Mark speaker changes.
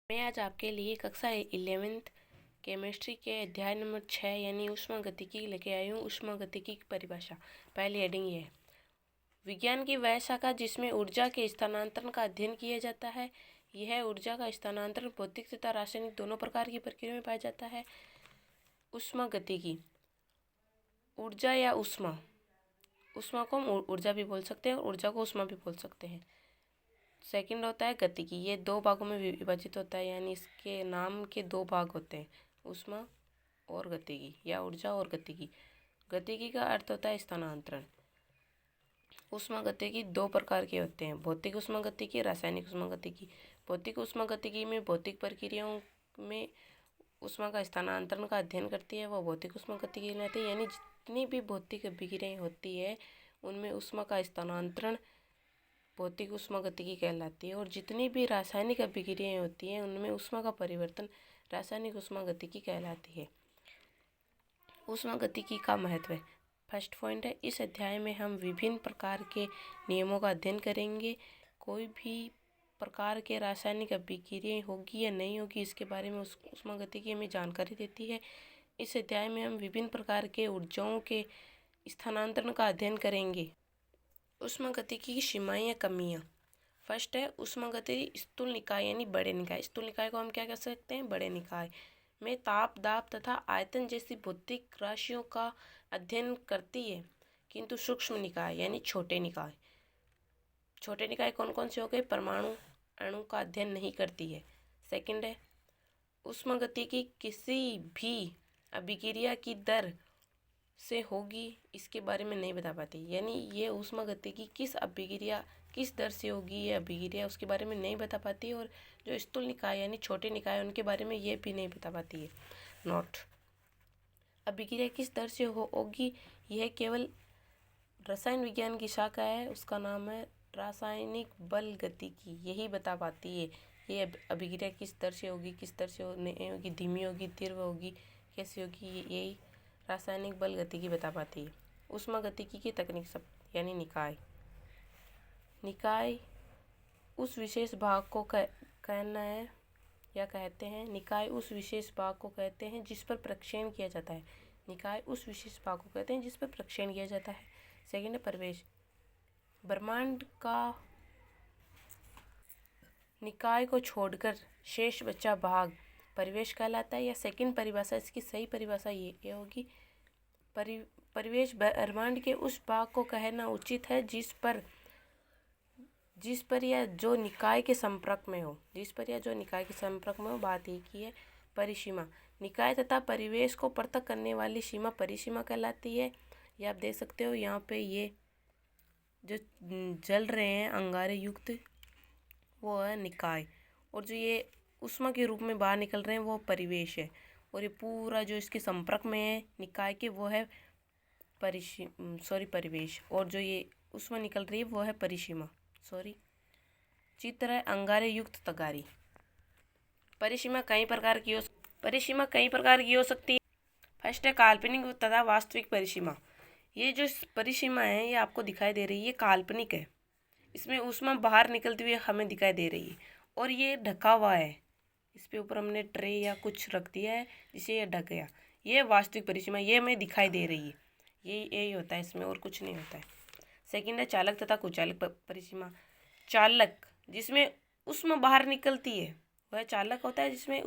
Speaker 1: मैं आज आपके लिए कक्षा 11th केमिस्ट्री के अध्याय नंबर 6 यानी ऊष्मागतिकी लेके आई हूँ। ऊष्मागतिकी की परिभाषा। पहली हेडिंग ये है, विज्ञान की वह शाखा जिसमें ऊर्जा के स्थानांतरण का अध्ययन किया जाता है। यह ऊर्जा का स्थानांतरण भौतिक तथा रासायनिक दोनों प्रकार की प्रक्रिया में पाया जाता है। ऊष्मागतिकी, ऊर्जा या ऊष्मा, ऊष्मा को हम ऊर्जा भी बोल सकते हैं और ऊर्जा को ऊष्मा भी बोल सकते हैं। सेकंड होता है गतिकी, ये दो भागों में विभाजित होता है, यानी इसके नाम के दो भाग होते हैं, ऊष्मा और गतिकी या ऊर्जा और गतिकी। गतिकी का अर्थ होता है स्थानांतरण। ऊष्मागतिकी दो प्रकार के होते हैं, भौतिक ऊष्मागतिकी, रासायनिक ऊष्मागतिकी। भौतिक ऊष्मागतिकी में भौतिक प्रक्रियाओं में ऊष्मा का स्थानांतरण का अध्ययन करती है, वह भौतिक ऊष्मागतिकी कहलाती है। यानी जितनी भी भौतिक अभिक्रियाएं होती है उनमें ऊष्मा का स्थानांतरण भौतिक ऊष्मागतिकी कहलाती है, और जितनी भी रासायनिक अभिक्रियाएं होती हैं उनमें ऊष्मा का परिवर्तन रासायनिक ऊष्मागतिकी कहलाती है। ऊष्मागतिकी का महत्व है। फर्स्ट पॉइंट है, इस अध्याय में हम विभिन्न प्रकार के नियमों का अध्ययन करेंगे। कोई भी प्रकार के रासायनिक अभिक्रियाएं होगी या नहीं होगी इसके बारे में ऊष्मागतिकी हमें जानकारी देती है। इस अध्याय में हम विभिन्न प्रकार के ऊर्जाओं के स्थानांतरण का अध्ययन करेंगे। ऊष्मागतिकी की सीमाएं या कमियां। फर्स्ट है ऊष्मागतिकी स्थूल निकाय यानी बड़े निकाय। स्थूल निकाय को हम क्या कह सकते हैं, बड़े निकाय में ताप, दाब तथा आयतन जैसी भौतिक राशियों का अध्ययन करती है, किंतु सूक्ष्म निकाय यानी छोटे निकाय, छोटे निकाय कौन कौन से हो गए, परमाणु अणु का अध्ययन नहीं करती है। सेकंड है ऊष्मागतिकी किसी भी अभिक्रिया की दर से होगी इसके बारे में नहीं बता पाती, यानी ये ऊष्मागतिकी किस अभिक्रिया किस दर से होगी ये अभिक्रिया उसके बारे में नहीं बता पाती, और जो स्थूल निकाय यानी छोटे निकाय उनके बारे में ये भी नहीं बता पाती है। नोट, अभिक्रिया किस दर से होगी यह केवल रसायन विज्ञान की शाखा है, उसका नाम है रासायनिक बल गतिकी, यही बता पाती है ये अभिक्रिया किस दर से होगी, किस दर से नहीं होगी, धीमी होगी, तीव्र होगी, कैसी होगी, यही रासायनिक बल गतिकी बता पाती है। ऊष्मागतिकी की तकनीक सब यानी निकाय। निकाय उस विशेष भाग को कहना है या कहते हैं, निकाय उस विशेष भाग को कहते हैं जिस पर प्रक्षेपण किया जाता है। निकाय उस विशेष भाग को कहते हैं जिस पर प्रक्षेपण किया जाता है। सेकंड है परिवेश, ब्रह्मांड का निकाय को छोड़कर शेष बचा भाग परिवेश कहलाता है। या सेकंड परिभाषा, इसकी सही परिभाषा ये होगी, परिवेश ब्रह्मांड के उस भाग को कहना उचित है जिस पर या जो निकाय के संपर्क में हो, जिस पर या जो निकाय के संपर्क में हो, बात एक ही है। परिसीमा, निकाय तथा परिवेश को पृथक करने वाली सीमा परिसीमा कहलाती है। ये आप देख सकते हो यहाँ पे ये जो जल रहे हैं अंगारे युक्त वो है निकाय, और जो ये ऊष्मा के रूप में बाहर निकल रहे हैं वो परिवेश है, और ये पूरा जो इसके संपर्क में है निकाय के वो है परिवेश, और जो ये ऊष्मा निकल रही है वो है परिसीमा। चित्र है अंगारे युक्त तगारी। परिसीमा कई प्रकार की हो सकती है। फर्स्ट है काल्पनिक तथा वास्तविक परिसीमा। ये जो परिसीमा है ये आपको दिखाई दे रही है, काल्पनिक है, इसमें ऊष्मा बाहर निकलती हुई हमें दिखाई दे रही है, और ये ढका हुआ है, इस पे ऊपर हमने ट्रे या कुछ रख दिया है जिसे ये ढक गया। ये वास्तविक परिसीमा, ये हमें दिखाई दे रही है, यही होता है इसमें, और कुछ नहीं होता है। सेकंड है चालक तथा कुचालक परिसीमा। चालक जिसमें ऊष्मा बाहर निकलती है वह चालक होता है, जिसमें